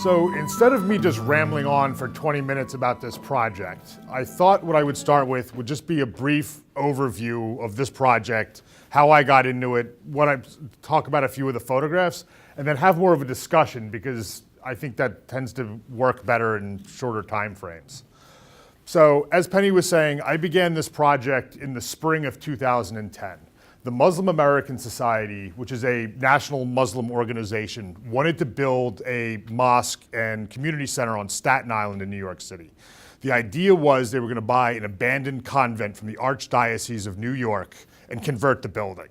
So instead of me just rambling on for 20 minutes about this project, I thought what I would start with would just be a brief overview of this project, how I got into it, talk about a few of the photographs, and then have more of a discussion because I think that tends to work better in shorter time frames. So as Penny was saying, I began this project in the spring of 2010. The Muslim American Society, which is a national Muslim organization, wanted to build a mosque and community center on Staten Island in New York City. The idea was they were going to buy an abandoned convent from the Archdiocese of New York and convert the building.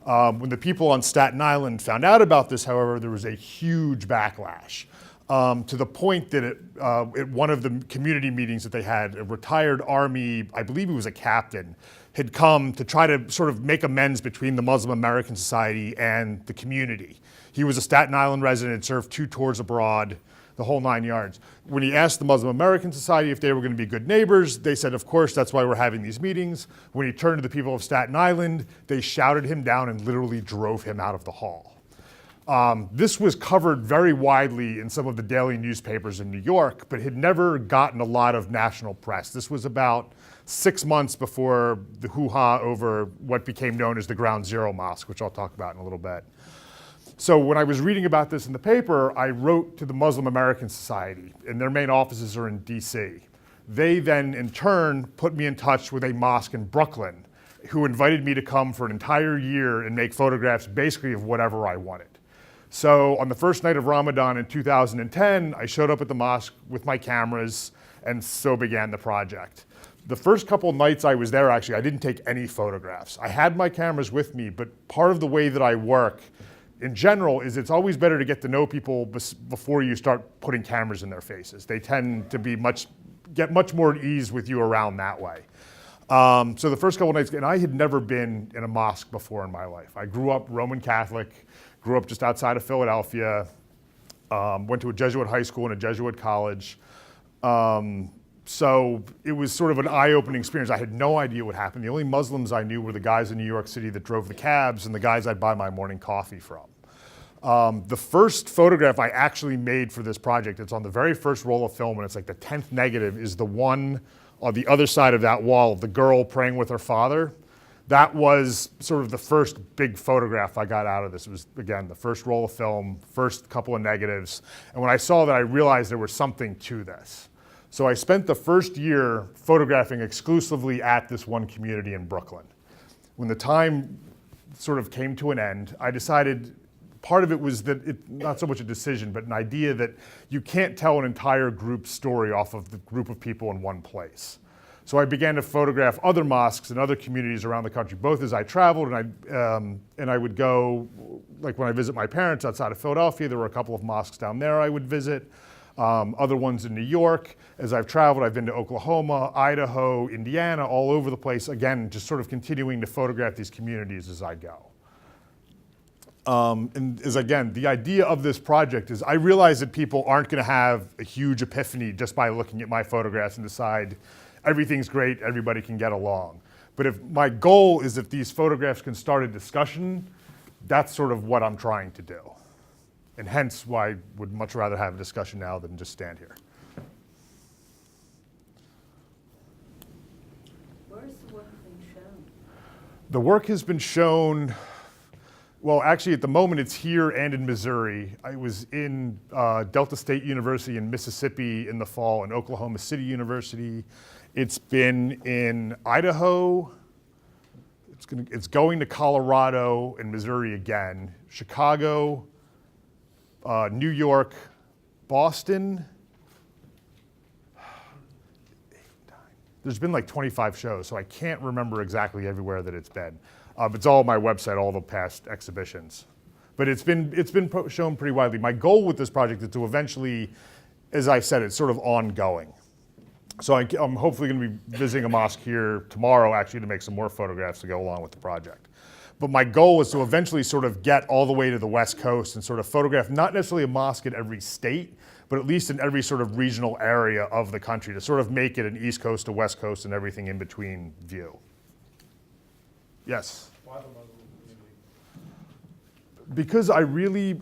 When the people on Staten Island found out about this, however, there was a huge backlash. To the point that at one of the community meetings that they had, a retired Army, I believe he was a captain, had come to try to sort of make amends between the Muslim American Society and the community. He was a Staten Island resident, served 2 tours abroad, the whole 9 yards. When he asked the Muslim American Society if they were going to be good neighbors, they said, of course, that's why we're having these meetings. When he turned to the people of Staten Island, they shouted him down and literally drove him out of the hall. This was covered very widely in some of the daily newspapers in New York, but had never gotten a lot of national press. This was about 6 months before the hoo-ha over what became known as the Ground Zero Mosque, which I'll talk about in a little bit. So when I was reading about this in the paper, I wrote to the Muslim American Society, and their main offices are in DC. They then, in turn, put me in touch with a mosque in Brooklyn, who invited me to come for an entire year and make photographs basically of whatever I wanted. So on the first night of Ramadan in 2010, I showed up at the mosque with my cameras, and so began the project. The first couple nights I was there, actually, I didn't take any photographs. I had my cameras with me, but part of the way that I work in general is it's always better to get to know people before you start putting cameras in their faces. They tend to get much more at ease with you around that way. So the first couple nights, and I had never been in a mosque before in my life. I grew up Roman Catholic, grew up just outside of Philadelphia, went to a Jesuit high school and a Jesuit college. So it was sort of an eye-opening experience. I had no idea what happened. The only Muslims I knew were the guys in New York City that drove the cabs and the guys I'd buy my morning coffee from. The first photograph I actually made for this project, it's on the very first roll of film, and it's like the 10th negative, is the one on the other side of that wall of the girl praying with her father. That was sort of the first big photograph I got out of this. It was, again, the first roll of film, first couple of negatives. And when I saw that, I realized there was something to this. So I spent the first year photographing exclusively at this one community in Brooklyn. When the time sort of came to an end, I decided part of it was that not so much a decision, but an idea that you can't tell an entire group story off of the group of people in one place. So I began to photograph other mosques and other communities around the country, both as I traveled and I would go, like when I visit my parents outside of Philadelphia, there were a couple of mosques down there I would visit. Other ones in New York. As I've traveled, I've been to Oklahoma, Idaho, Indiana, all over the place. Again, just sort of continuing to photograph these communities as I go. And again, the idea of this project is I realize that people aren't going to have a huge epiphany just by looking at my photographs and decide everything's great, everybody can get along. But if my goal is if these photographs can start a discussion, that's sort of what I'm trying to do. And hence why I would much rather have a discussion now than just stand here. Where is the work being shown? The work has been shown, well, actually at the moment it's here and in Missouri. I was in Delta State University in Mississippi in the fall and Oklahoma City University. It's been in Idaho. It's going to Colorado and Missouri again, Chicago, New York, Boston. There's been like 25 shows, so I can't remember exactly everywhere that it's been. It's all on my website, all the past exhibitions. But it's been shown pretty widely. My goal with this project is to eventually, as I said, it's sort of ongoing. So I'm hopefully going to be visiting a mosque here tomorrow, actually, to make some more photographs to go along with the project. But my goal is to eventually sort of get all the way to the West Coast and sort of photograph not necessarily a mosque in every state, but at least in every sort of regional area of the country to sort of make it an East Coast to West Coast and everything in between view. Yes? Why the Muslim community? Because I really,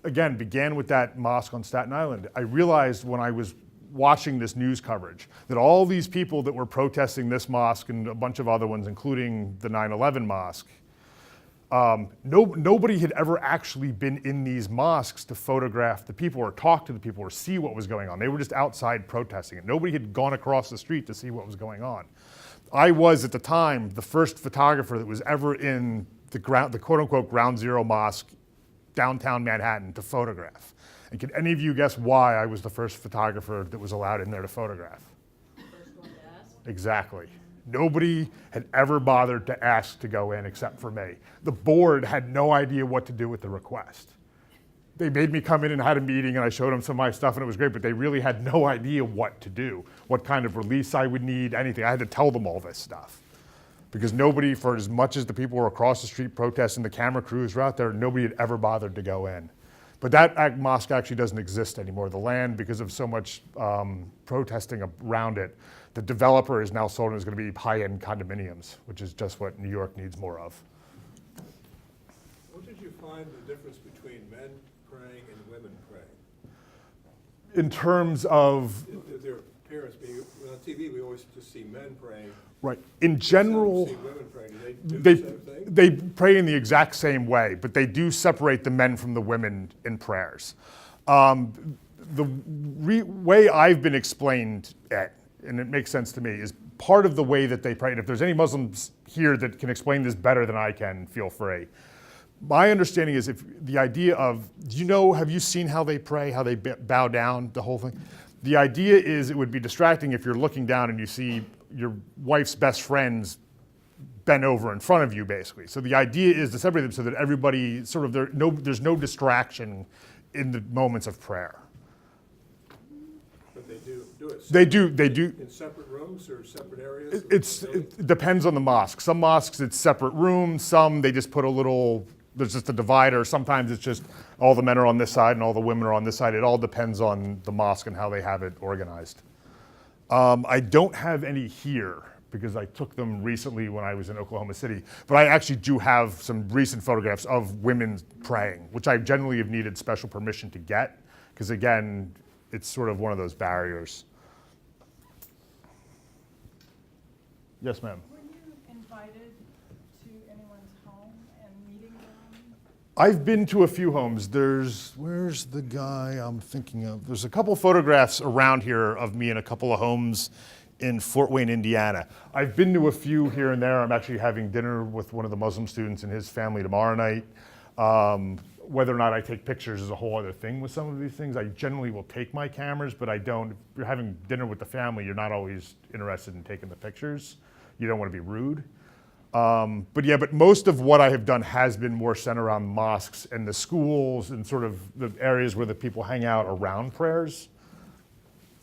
again, began with that mosque on Staten Island. I realized when I was watching this news coverage that all these people that were protesting this mosque and a bunch of other ones, including the 9/11 mosque, nobody had ever actually been in these mosques to photograph the people or talk to the people or see what was going on. They were just outside protesting it. Nobody had gone across the street to see what was going on. I was, at the time, the first photographer that was ever in the quote-unquote ground zero mosque downtown Manhattan to photograph. And can any of you guess why I was the first photographer that was allowed in there to photograph? First one to ask. Exactly. Nobody had ever bothered to ask to go in except for me. The board had no idea what to do with the request. They made me come in and had a meeting, and I showed them some of my stuff, and it was great, but they really had no idea what to do, what kind of release I would need, anything. I had to tell them all this stuff. Because nobody, for as much as the people were across the street protesting, the camera crews were out there, nobody had ever bothered to go in. But that mosque actually doesn't exist anymore. The land, because of so much protesting around it, the developer is now sold and is going to be high-end condominiums, which is just what New York needs more of. What did you find the difference between men praying and women praying? In terms of, Their appearance being, on TV, we always just see men praying. right, in general, See women praying. Do they do they, the same thing? they pray in the exact same way, but they do separate the men from the women in prayers. The way I've been explained it, and it makes sense to me, is part of the way that they pray. And if there's any Muslims here that can explain this better than I can, feel free. My understanding is if the idea of, have you seen how they pray, how they bow down, the whole thing? The idea is it would be distracting if you're looking down and you see your wife's best friends bent over in front of you, basically. So the idea is to separate them so that everybody there's no distraction in the moments of prayer. But they do it. They do. In separate rooms or separate areas? It depends on the mosque. Some mosques it's separate rooms. Some they just put there's just a divider. Sometimes it's just all the men are on this side and all the women are on this side. It all depends on the mosque and how they have it organized. I don't have any here because I took them recently when I was in Oklahoma City. But I actually do have some recent photographs of women praying, which I generally have needed special permission to get because, again, it's sort of one of those barriers. Yes, ma'am. Were you invited to anyone's home and meeting them? I've been to a few homes. Where's the guy I'm thinking of? There's a couple photographs around here of me in a couple of homes in Fort Wayne, Indiana. I've been to a few here and there. I'm actually having dinner with one of the Muslim students and his family tomorrow night. Whether or not I take pictures is a whole other thing with some of these things. I generally will take my cameras, but I don't. If you're having dinner with the family, you're not always interested in taking the pictures. You don't want to be rude. But most of what I have done has been more centered around mosques and the schools and sort of the areas where the people hang out around prayers.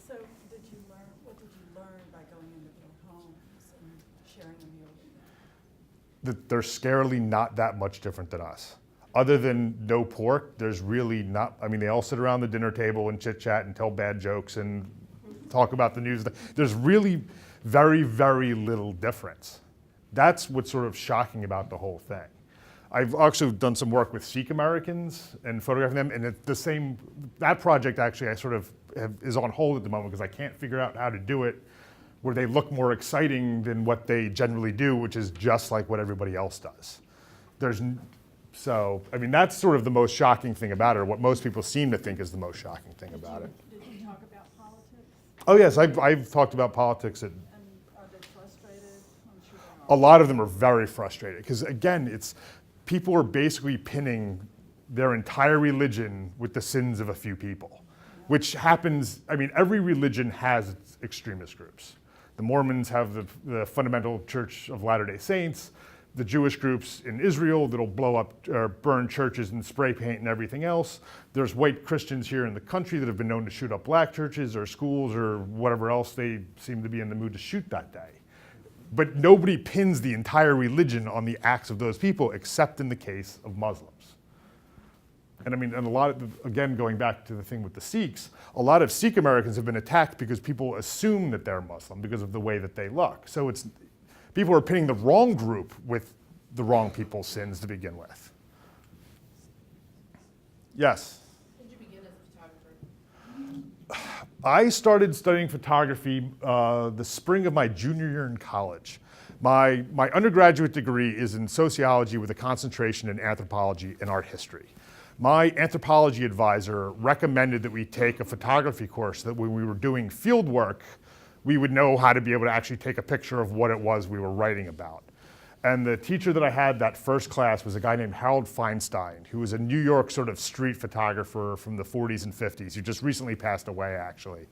So what did you learn by going into their homes and sharing a meal with them? That they're scarily not that much different than us. Other than no pork, there's really not, they all sit around the dinner table and chit chat and tell bad jokes and talk about the news. There's really very, very little difference. That's what's sort of shocking about the whole thing. I've actually done some work with Sikh Americans and photographing them, and it's the same, that project actually is on hold at the moment because I can't figure out how to do it where they look more exciting than what they generally do, which is just like what everybody else does. That's sort of the most shocking thing about it, or what most people seem to think is the most shocking thing about it. Did you talk about politics? Oh yes, I've talked about politics at. And are they frustrated? I'm sure they A are. lot of them are very frustrated because again, people are basically pinning their entire religion with the sins of a few people, which happens. Every religion has its extremist groups. The Mormons have the Fundamental Church of Latter-day Saints. The Jewish groups in Israel that'll blow up or burn churches and spray paint and everything else. There's white Christians here in the country that have been known to shoot up black churches or schools or whatever else they seem to be in the mood to shoot that day. But nobody pins the entire religion on the acts of those people except in the case of Muslims. And a lot of, again, going back to the thing with the Sikhs, a lot of Sikh Americans have been attacked because people assume that they're Muslim because of the way that they look. So people are pinning the wrong group with the wrong people's sins to begin with. Yes? I started studying photography the spring of my junior year in college. My undergraduate degree is in sociology with a concentration in anthropology and art history. My anthropology advisor recommended that we take a photography course, that when we were doing field work, we would know how to be able to actually take a picture of what it was we were writing about. And the teacher that I had that first class was a guy named Harold Feinstein, who was a New York sort of street photographer from the 40s and 50s, who just recently passed away, actually.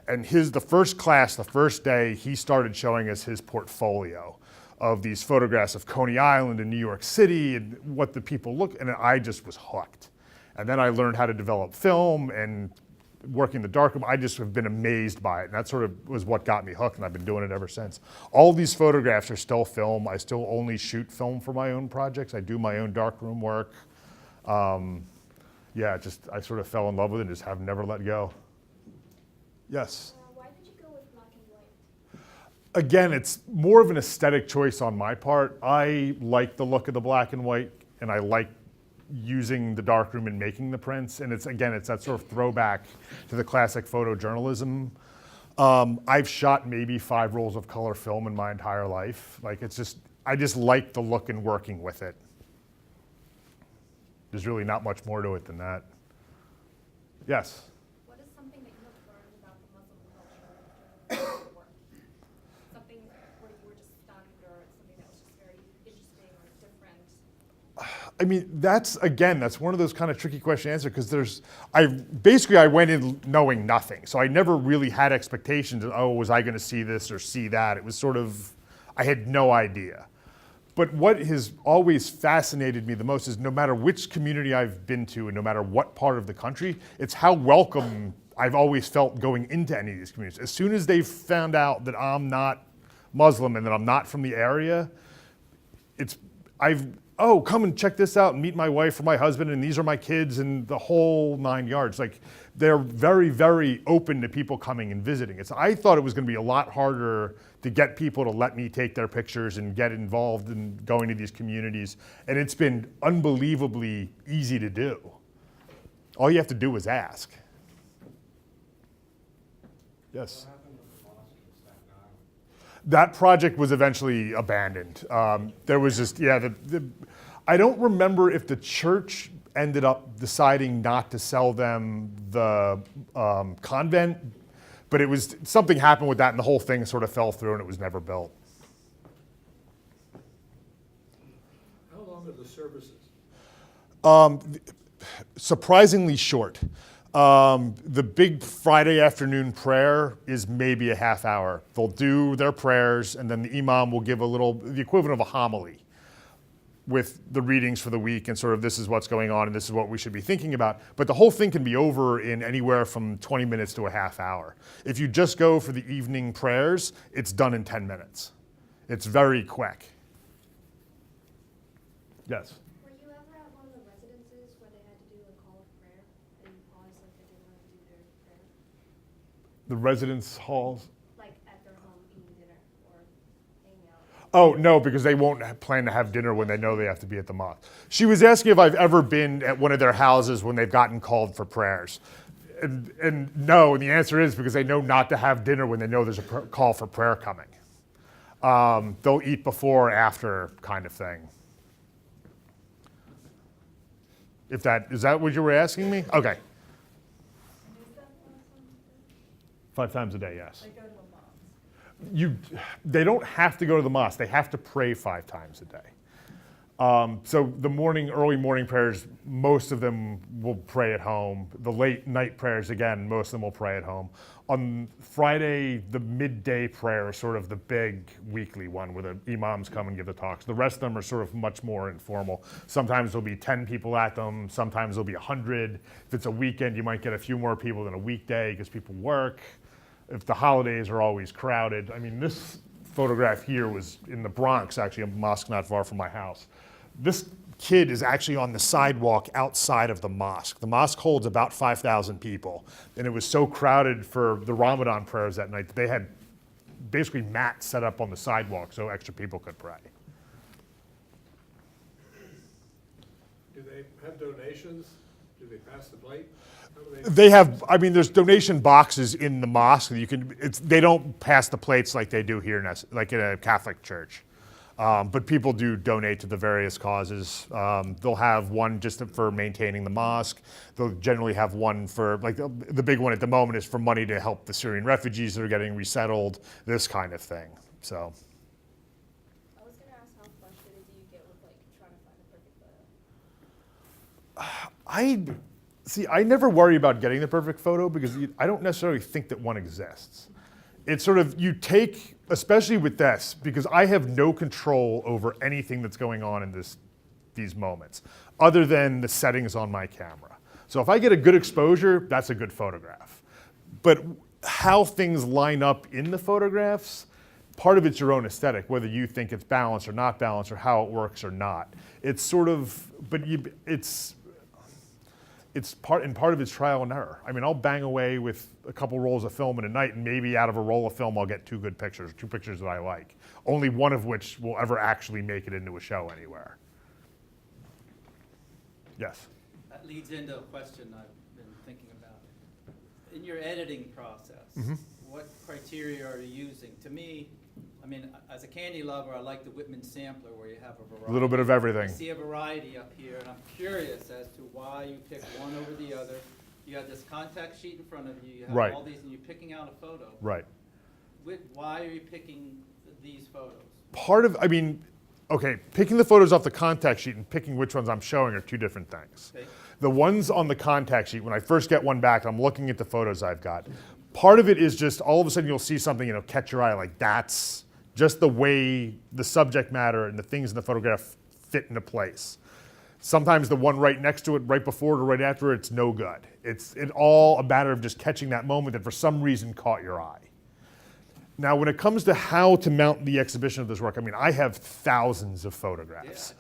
And the first class, the first day, he started showing us his portfolio of these photographs of Coney Island and New York City and what the people look, and I just was hooked. And then I learned how to develop film and working the darkroom. I just have been amazed by it, and that sort of was what got me hooked, and I've been doing it ever since. All these photographs are still film. I still only shoot film for my own projects. I do my own darkroom work. Yeah, I sort of fell in love with it and just have never let go. Yes? Why did you go with black and white? Again, it's more of an aesthetic choice on my part. I like the look of the black and white, and I like using the darkroom and making the prints. And it's that sort of throwback to the classic photojournalism. I've shot maybe 5 rolls of color film in my entire life. I just like the look and working with it. There's really not much more to it than that. Yes? What is something that you have learned about the Muslim culture during your work? Something where you were just stunned, or something that was just very interesting or different? I mean, that's one of those kind of tricky questions to answer, because I went in knowing nothing. So I never really had expectations of, was I going to see this or see that? It was sort of, I had no idea. But what has always fascinated me the most is no matter which community I've been to and no matter what part of the country, it's how welcome I've always felt going into any of these communities. As soon as they've found out that I'm not Muslim and that I'm not from the area, come and check this out and meet my wife or my husband, and these are my kids, and the whole 9 yards. They're very, very open to people coming and visiting. I thought it was going to be a lot harder to get people to let me take their pictures and get involved in going to these communities, and it's been unbelievably easy to do. All you have to do is ask. Yes? What happened with the mosque in Staten Island? That project was eventually abandoned. There was just, I don't remember if the church ended up deciding not to sell them the convent, but something happened with that and the whole thing sort of fell through and it was never built. How long are the services? Surprisingly short. The big Friday afternoon prayer is maybe a half hour. They'll do their prayers and then the imam will give the equivalent of a homily with the readings for the week and sort of this is what's going on and this is what we should be thinking about. But the whole thing can be over in anywhere from 20 minutes to a half hour. If you just go for the evening prayers, it's done in 10 minutes. It's very quick. Yes? Were you ever at one of the residences where they had to do a call of prayer, and you always said that they wanted to do their prayer? The residence halls? Like at their home eating dinner or hanging out? Oh, no, because they won't plan to have dinner when they know they have to be at the mosque. She was asking if I've ever been at one of their houses when they've gotten called for prayers. And no, and the answer is because they know not to have dinner when they know there's a call for prayer coming. They'll eat before or after kind of thing. Is that what you were asking me? Okay. Is that awesome? 5 times a day, yes. They go to a mosque. They don't have to go to the mosque. They have to pray 5 times a day. So the early morning prayers, most of them will pray at home. The late night prayers, again, most of them will pray at home. On Friday, the midday prayer is sort of the big weekly one where the imams come and give the talks. The rest of them are sort of much more informal. Sometimes there'll be 10 people at them. Sometimes there'll be 100. If it's a weekend, you might get a few more people than a weekday because people work. If the holidays are always crowded. I mean, this photograph here was in the Bronx, actually, a mosque not far from my house. This kid is actually on the sidewalk outside of the mosque. The mosque holds about 5,000 people, and it was so crowded for the Ramadan prayers that night that they had basically mats set up on the sidewalk so extra people could pray. Do they have donations Do they pass the plate? How do They have, I mean, there's donation boxes in the mosque that you can, they don't pass the plates like they do here, like in a Catholic church. But people do donate to the various causes. They'll have one just for maintaining the mosque. They'll generally have one for, like the big one at the moment is for money to help the Syrian refugees that are getting resettled, this kind of thing, so. I was gonna ask how frustrated do you get with like trying to find the perfect photo? I never worry about getting the perfect photo because I don't necessarily think that one exists. It's sort of, you take, especially with this, because I have no control over anything that's going on in these moments, other than the settings on my camera. So if I get a good exposure, that's a good photograph. But how things line up in the photographs, part of it's your own aesthetic, whether you think it's balanced or not balanced or how it works or not. It's sort of, but it's part of it's trial and error. I mean, I'll bang away with a couple rolls of film in a night, and maybe out of a roll of film, I'll get two pictures that I like. Only one of which will ever actually make it into a show anywhere. Yes. That leads into a question I've been thinking about. In your editing process, what criteria are you using? To me, I mean, as a candy lover, I like the Whitman sampler where you have a variety. A little bit of everything. I see a variety up here, and I'm curious as to why you pick one over the other. You have this contact sheet in front of you. You have Right. all these, and you're picking out a photo. Right. Why are you picking these photos? Part of, I mean, okay, picking the photos off the contact sheet and picking which ones I'm showing are two different things. Okay. The ones on the contact sheet, when I first get one back, I'm looking at the photos I've got. Part of it is just all of a sudden you'll see something, catch your eye, like that's just the way the subject matter and the things in the photograph fit into place. Sometimes the one right next to it, right before it or right after it's no good. It's all a matter of just catching that moment that for some reason caught your eye. Now, when it comes to how to mount the exhibition of this work, I mean, I have thousands of photographs.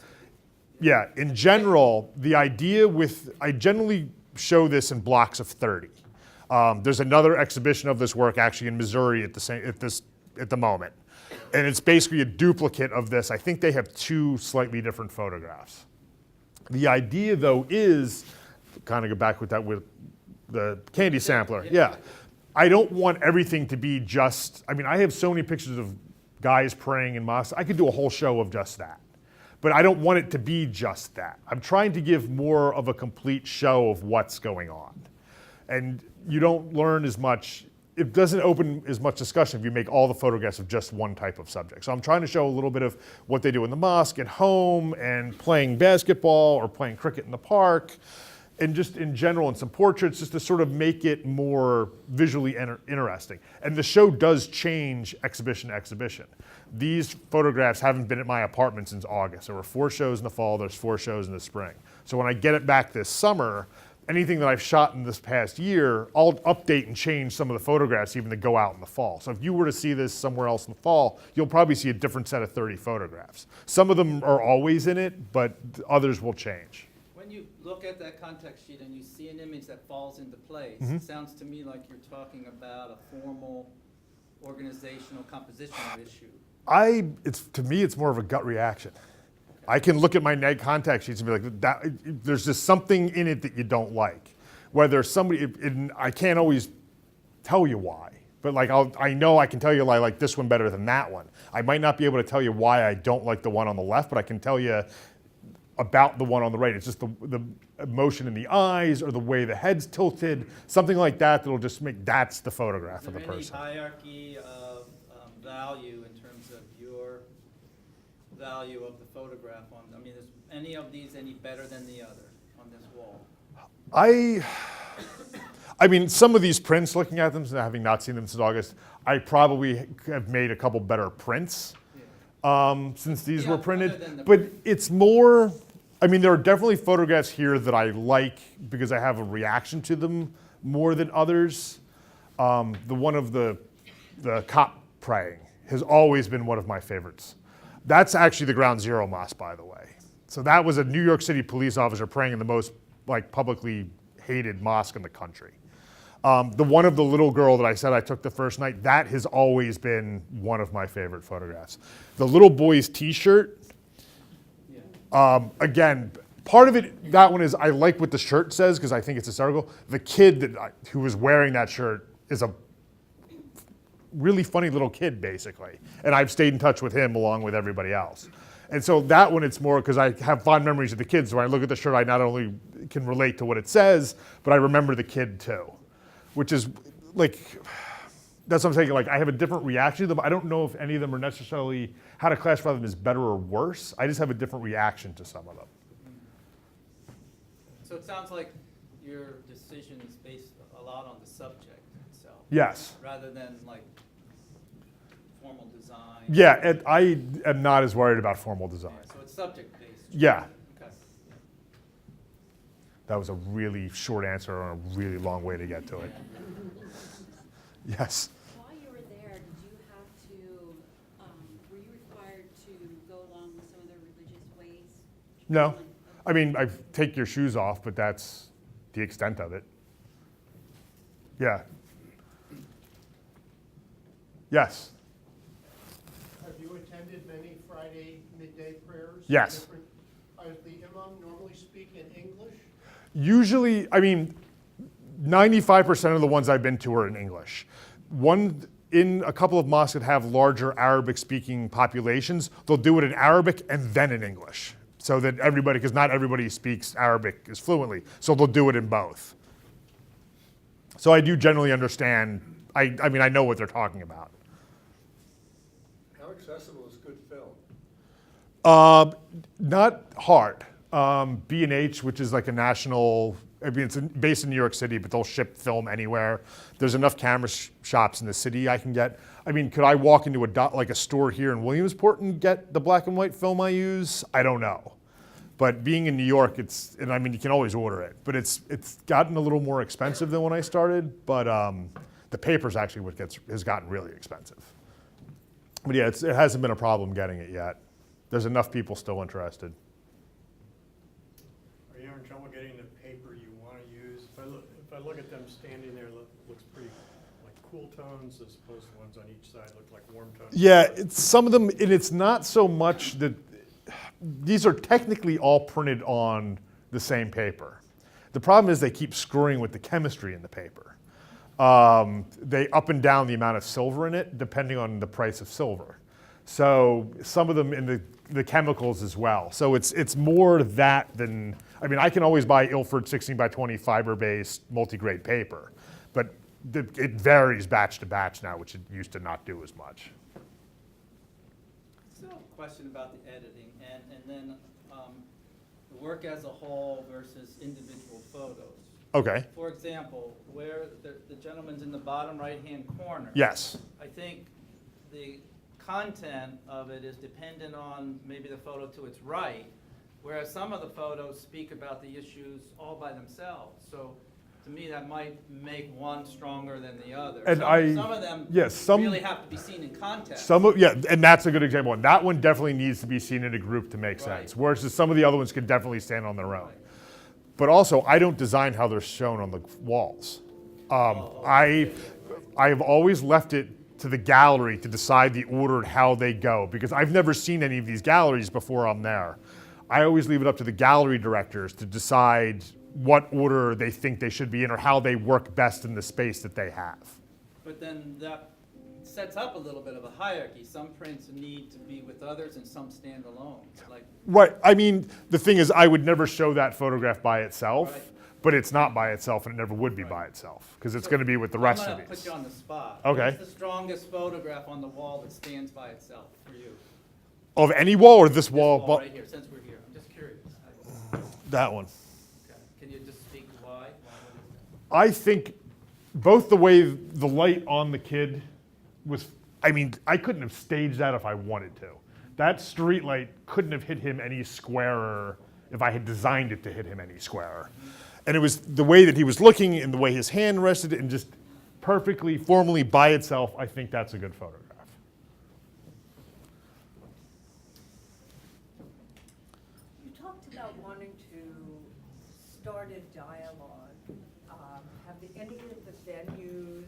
Yeah, in general, the idea I generally show this in blocks of 30. There's another exhibition of this work actually in Missouri at the moment. And it's basically a duplicate of this. I think they have two slightly different photographs. The idea, though, is, kind of go back with the candy sampler. Yeah. I don't want everything to be just, I mean, I have so many pictures of guys praying in mosques. I could do a whole show of just that. But I don't want it to be just that. I'm trying to give more of a complete show of what's going on. And you don't learn as much, it doesn't open as much discussion if you make all the photographs of just one type of subject. So I'm trying to show a little bit of what they do in the mosque, at home, and playing basketball or playing cricket in the park, and just in general, and some portraits, just to sort of make it more visually interesting. And the show does change exhibition to exhibition. These photographs haven't been at my apartment since August. There were 4 shows in the fall, there's 4 shows in the spring. So when I get it back this summer, anything that I've shot in this past year, I'll update and change some of the photographs even to go out in the fall. So if you were to see this somewhere else in the fall, you'll probably see a different set of 30 photographs. Some of them are always in it, but others will change. When you look at that context sheet and you see an image that falls into place, it sounds to me like you're talking about a formal organizational compositional issue. To me, it's more of a gut reaction. I can look at my neg contact sheets and be like, there's just something in it that you don't like. Whether I can't always tell you why, but like I know I can tell you I like this one better than that one. I might not be able to tell you why I don't like the one on the left, but I can tell you about the one on the right. It's just the emotion in the eyes or the way the head's tilted, something like that that'll just make, that's the photograph of the person. Is there any hierarchy of value in terms of your value of the photograph on, I mean, is any of these any better than the other on this wall? I mean, some of these prints, looking at them, having not seen them since August, I probably have made a couple better prints since these were printed. But it's more, I mean, there are definitely photographs here that I like because I have a reaction to them more than others. The one of the cop praying has always been one of my favorites. That's actually the Ground Zero Mosque, by the way. So that was a New York City police officer praying in the most publicly hated mosque in the country. The one of the little girl that I said I took the first night, that has always been one of my favorite photographs. The little boy's t-shirt, again, part of it, that one is I like what the shirt says because I think it's hysterical. The kid who was wearing that shirt is a really funny little kid, basically. And I've stayed in touch with him along with everybody else. And so that one, it's more because I have fond memories of the kids. So when I look at the shirt, I not only can relate to what it says, but I remember the kid too, which is like, that's what I'm saying. Like, I have a different reaction to them. I don't know if any of them are necessarily, how to classify them as better or worse. I just have a different reaction to some of them. So it sounds like your decision is based a lot on the subject itself. Yes. Rather than like formal design. Yeah, I am not as worried about formal design. So it's subject based. Yeah. Okay. That was a really short answer on a really long way to get to it. Yes. While you were there, did you have to, were you required to go along with some of their religious ways? No. I mean, I take your shoes off, but that's the extent of it. Yeah. Yes. Have you attended many Friday midday prayers? Yes. Does the imam normally speak in English? Usually, I mean, 95% of the ones I've been to are in English. In a couple of mosques that have larger Arabic-speaking populations, they'll do it in Arabic and then in English. So that everybody, because not everybody speaks Arabic as fluently, so they'll do it in both. So I do generally understand, I mean, I know what they're talking about. How accessible is good film? Not hard. B&H, which is like a national, I mean, it's based in New York City, but they'll ship film anywhere. There's enough camera shops in the city I can get. I mean, could I walk into a store here in Williamsport and get the black and white film I use? I don't know. But being in New York, and I mean, you can always order it, but it's gotten a little more expensive than when I started, but the paper's actually what has gotten really expensive. But yeah, it hasn't been a problem getting it yet. There's enough people still interested. Are you having trouble getting the paper you want to use? If I look at them standing there, looks pretty like cool tones as opposed to ones on each side look like warm tones. Yeah, some of them, and it's not so much that these are technically all printed on the same paper. The problem is they keep screwing with the chemistry in the paper. They up and down the amount of silver in it depending on the price of silver. So some of them in the chemicals as well. So it's more that than, I mean, I can always buy Ilford 16x20 fiber-based multi-grade paper, but it varies batch to batch now, which it used to not do as much. So a question about the editing and then the work as a whole versus individual photos. Okay. For example, where the gentleman's in the bottom right-hand corner. Yes. I think the content of it is dependent on maybe the photo to its right, whereas some of the photos speak about the issues all by themselves. So to me, that might make one stronger than the other. And some of them really have to be seen in context. And that's a good example. And that one definitely needs to be seen in a group to make sense, Right. whereas some of the other ones could definitely stand on their own. But also, I don't design how they're shown on the walls. I have always left it to the gallery to decide the order and how they go, because I've never seen any of these galleries before I'm there. I always leave it up to the gallery directors to decide what order they think they should be in or how they work best in the space that they have. But then that sets up a little bit of a hierarchy. Some prints need to be with others and some stand alone. Like, Right, I mean, the thing is, I would never show that photograph by itself, Right. but it's not by itself and it never would be by itself, because it's gonna be with the rest I'm of gonna put these. you on the spot. Okay. What's the strongest photograph on the wall that stands by itself for you? Of any wall or this This wall? wall right here, since we're here. I'm just curious. That one. Okay. Can you just speak why? What is I think both the way the light on the kid was, I mean, I couldn't have staged that if I wanted to. That street light couldn't have hit him any squarer if I had designed it to hit him any squarer. And it was the way that he was looking and the way his hand rested and just perfectly, formally by itself, I think that's a good photograph. You talked about wanting to start a dialogue. Have any of the venues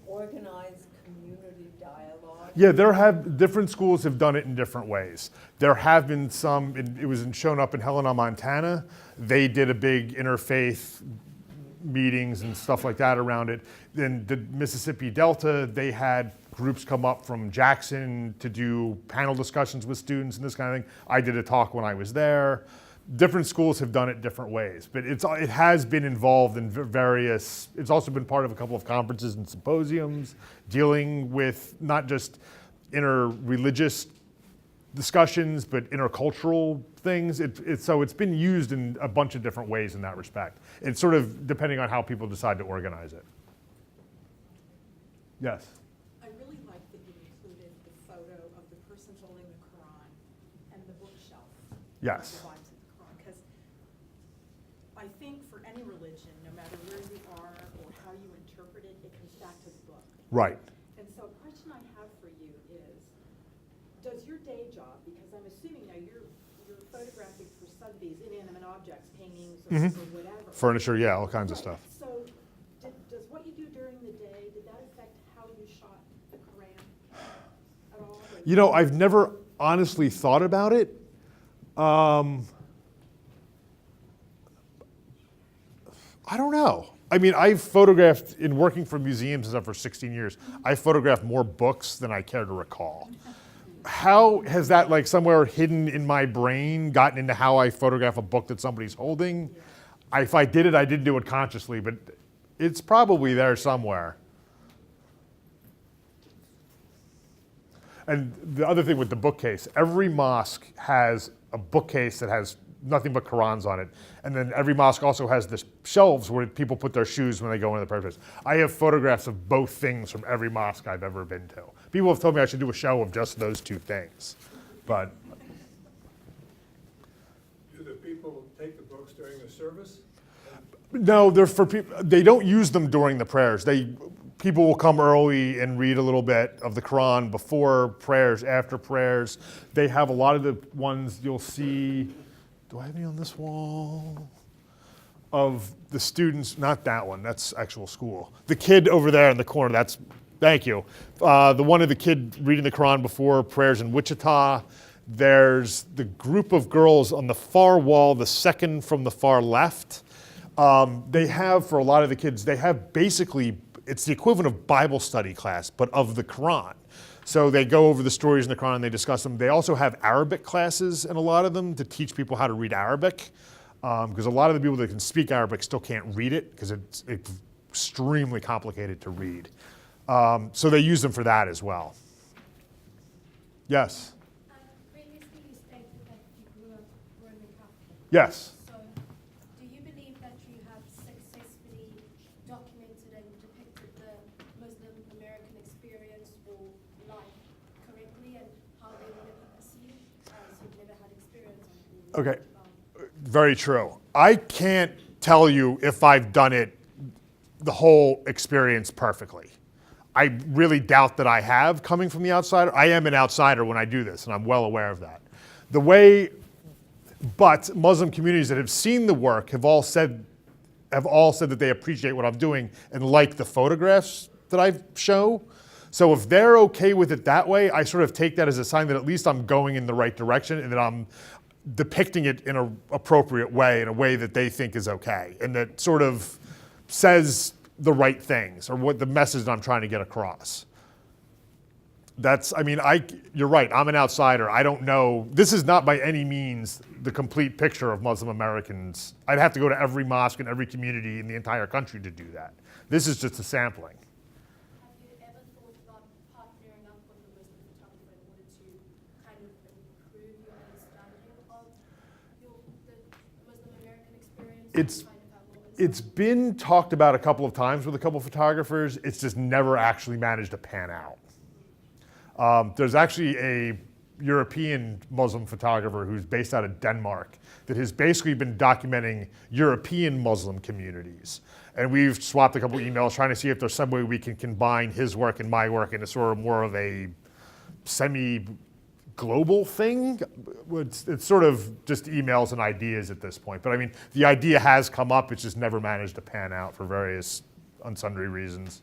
organized community dialogue? Yeah, different schools have done it in different ways. There have been some, it was shown up in Helena, Montana. They did a big interfaith meetings and stuff like that around it. Then the Mississippi Delta, they had groups come up from Jackson to do panel discussions with students and this kind of thing. I did a talk when I was there. Different schools have done it different ways, but it has been involved in various, it's also been part of a couple of conferences and symposiums dealing with not just inter-religious discussions, but intercultural things. So it's been used in a bunch of different ways in that respect. It's sort of depending on how people decide to organize it. Yes? I really like that you included the photo of the person holding the Quran and the bookshelf. Yes. The vibes of the Quran, because I think for any religion, no matter where you are or how you interpret it, it comes back to the book. Right. And so a question I have for you is, does your day job, because I'm assuming now you're photographing for Sotheby's inanimate objects, paintings or whatever. Furniture, yeah, all kinds of Right. stuff. So does what you do during the day, did that affect how you shot the Quran at all? Or- You know, I've never honestly thought about it. I don't know. I mean, I've photographed, in working for museums and stuff for 16 years, I've photographed more books than I care to recall. How has that, like, somewhere hidden in my brain gotten into how I photograph a book that somebody's holding? If I did it, I didn't do it consciously, but it's probably there somewhere. And the other thing with the bookcase, every mosque has a bookcase that has nothing but Qurans on it. And then every mosque also has the shelves where people put their shoes when they go into the prayer space. I have photographs of both things from every mosque I've ever been to. People have told me I should do a show of just those two things. But Do the people take the books during the service? no, they're for people. They don't use them during the prayers. People will come early and read a little bit of the Quran before prayers, after prayers. They have a lot of the ones you'll see. Do I have any on this wall? Of the students, not that one, that's actual school. The kid over there in the corner, thank you. The one of the kid reading the Quran before prayers in Wichita. There's the group of girls on the far wall, the second from the far left. They have, for a lot of the kids, they have basically, it's the equivalent of Bible study class, but of the Quran. So they go over the stories in the Quran, they discuss them. They also have Arabic classes in a lot of them to teach people how to read Arabic. Because a lot of the people that can speak Arabic still can't read it because it's extremely complicated to read. So they use them for that as well. Yes? Previously you stated that you grew up Roman Catholic. Yes. So, do you believe that you have successfully documented and depicted the Muslim American experience or life correctly and how they want to be perceived, as you've never had experience on it? Okay. Very true. I can't tell you if I've done it, the whole experience perfectly. I really doubt that I have, coming from the outsider. I am an outsider when I do this, and I'm well aware of that. But Muslim communities that have seen the work have all said that they appreciate what I'm doing and like the photographs that I show. So if they're okay with it that way, I sort of take that as a sign that at least I'm going in the right direction and that I'm depicting it in an appropriate way, in a way that they think is okay, and that sort of says the right things or what the message that I'm trying to get across. You're right, I'm an outsider. I don't know. This is not by any means the complete picture of Muslim Americans. I'd have to go to every mosque in every community in the entire country to do that. This is just a sampling. Have you ever thought about partnering up with a Muslim photographer in order to kind of improve your understanding of the Muslim American experience? It's- and kind of have more insight? It's been talked about a couple of times with a couple of photographers. It's just never actually managed to pan out. There's actually a European Muslim photographer who's based out of Denmark that has basically been documenting European Muslim communities. And we've swapped a couple emails trying to see if there's some way we can combine his work and my work into sort of more of a semi-global thing. It's sort of just emails and ideas at this point. But I mean, the idea has come up, it's just never managed to pan out for various unsundry reasons.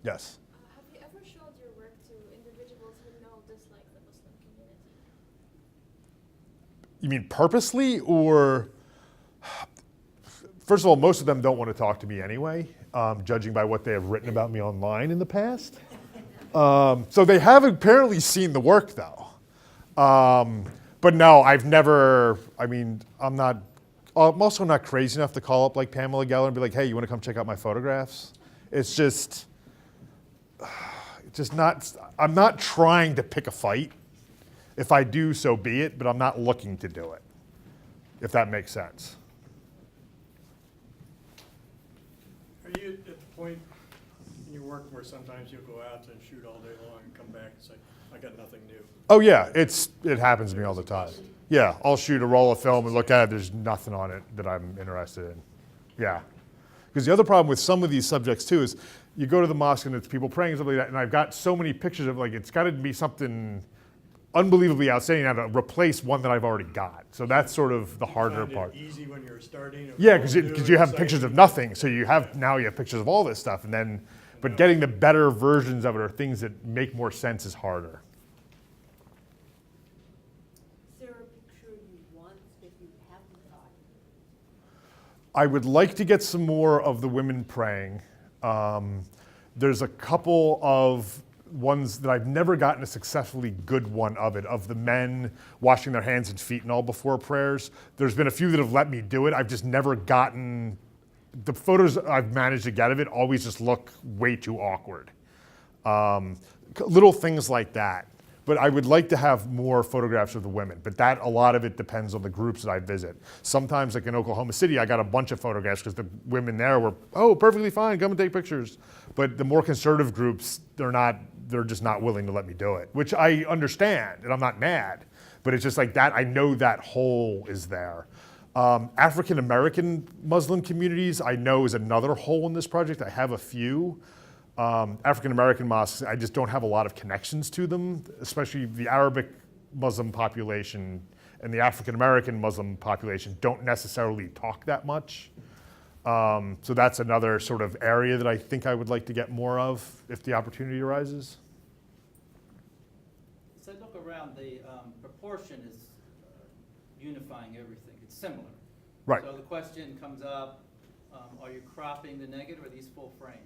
Yes. Have you ever showed your work to individuals who know dislike the Muslim community? You mean purposely, or? First of all, most of them don't want to talk to me anyway, judging by what they have written about me online in the past. So they have apparently seen the work, though. But no, I've never, I'm also not crazy enough to call up like Pamela Geller and be like, hey, you want to come check out my photographs? It's just not, I'm not trying to pick a fight. If I do, so be it, but I'm not looking to do it, if that makes sense. Are you at the point in your work where sometimes you'll go out and shoot all day long and come back and say, I got nothing new? Oh yeah, it happens to me all the time. Yeah, I'll shoot a roll of film and look at it, there's nothing on it that I'm interested in. Yeah. Because the other problem with some of these subjects too is you go to the mosque and it's people praying and stuff like that, and I've got so many pictures of it's got to be something unbelievably outstanding now to replace one that I've already got. So that's sort of the harder Find part. it easy when you're starting? or Yeah, all because new you have and pictures of exciting? nothing, so you have pictures of all this stuff, and then, but getting the better versions of it or things that make more sense is harder. Is there a picture you want that you haven't got? I would like to get some more of the women praying. There's a couple of ones that I've never gotten a successfully good one of the men washing their hands and feet and all before prayers. There's been a few that have let me do it. I've just never gotten, the photos I've managed to get of it always just look way too awkward. Little things like that. But I would like to have more photographs of the women, but a lot of it depends on the groups that I visit. Sometimes, like in Oklahoma City, I got a bunch of photographs because the women there were, perfectly fine, come and take pictures. But the more conservative groups, they're just not willing to let me do it, which I understand, and I'm not mad. But it's just like that, I know that hole is there. African American Muslim communities, I know, is another hole in this project. I have a few. African American mosques, I just don't have a lot of connections to them, especially the Arabic Muslim population and the African American Muslim population don't necessarily talk that much. So that's another sort of area that I think I would like to get more of if the opportunity arises. So I look around, the proportion is unifying everything. It's similar. Right. So the question comes up, are you cropping the negative or are these full frame?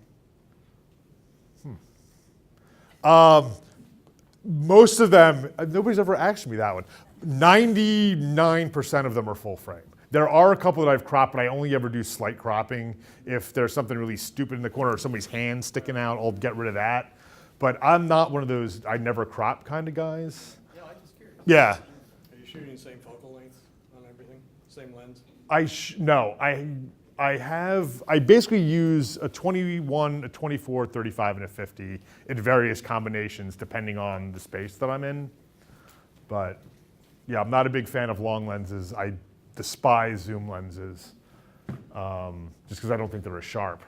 Most of them, nobody's ever asked me that one. 99% of them are full frame. There are a couple that I've cropped, but I only ever do slight cropping. If there's something really stupid in the corner or somebody's hand sticking out, I'll get rid of that. But I'm not one of those I never crop kind of guys. Yeah, I'm just curious. Yeah. Are you shooting the same focal length on everything? Same lens? No, I basically use a 21, a 24, 35, and a 50 in various combinations depending on the space that I'm in. But yeah, I'm not a big fan of long lenses. I despise zoom lenses just because I don't think they're as sharp.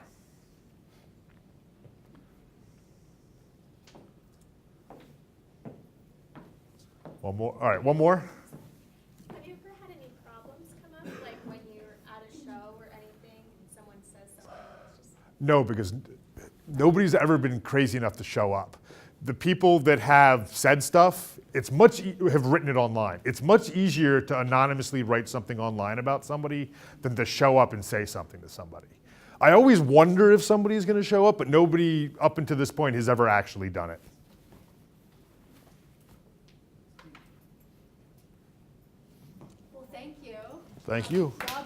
One more. All right, one more. Have you ever had any problems come up, like when you're at a show or anything, and someone says something that's just... No, because nobody's ever been crazy enough to show up. The people that have said stuff, have written it online. It's much easier to anonymously write something online about somebody than to show up and say something to somebody. I always wonder if somebody's going to show up, but nobody up until this point has ever actually done it. Well, thank you. Thank you. Well